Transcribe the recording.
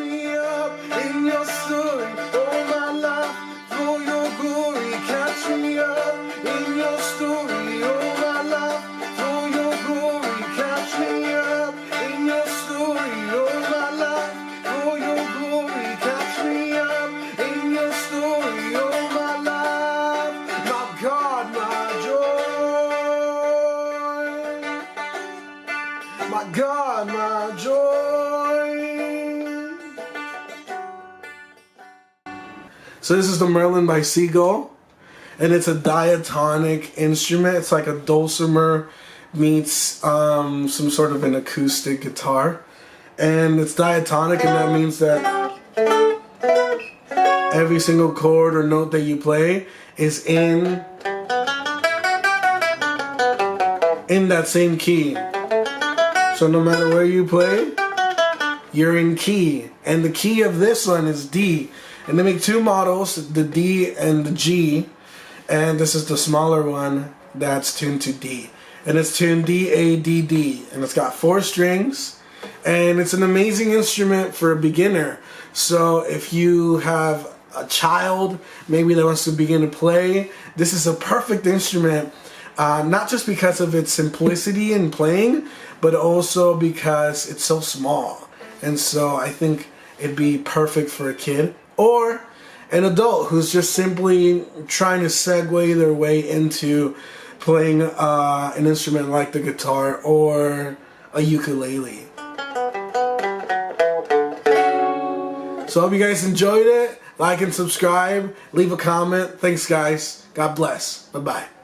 me up in your story. All my life for your glory. Catch me up in your story. All my life for your glory. Catch me up in your story. All my life for your glory. Catch me up in your story. All my life, my God, my joy. My God, my joy. So this is the Merlin by Seagull, and it's a diatonic instrument. It's like a dulcimer meets some sort of an acoustic guitar, and it's diatonic, and that means that every single chord or note that you play is in that same key. So no matter where you play, you're in key. And the key of this one is D. And they make two models, the D and the G. And this is the smaller one that's tuned to D. And it's tuned D, A, D, D. And it's got 4 strings. And it's an amazing instrument for a beginner. So if you have a child, maybe that wants to begin to play, this is a perfect instrument. Not just because of its simplicity in playing, but also because it's so small. And so I think it'd be perfect for a kid or an adult who's just simply trying to segue their way into playing an instrument like the guitar or a ukulele. So I hope you guys enjoyed it. Like and subscribe. Leave a comment. Thanks, guys. God bless. Bye-bye.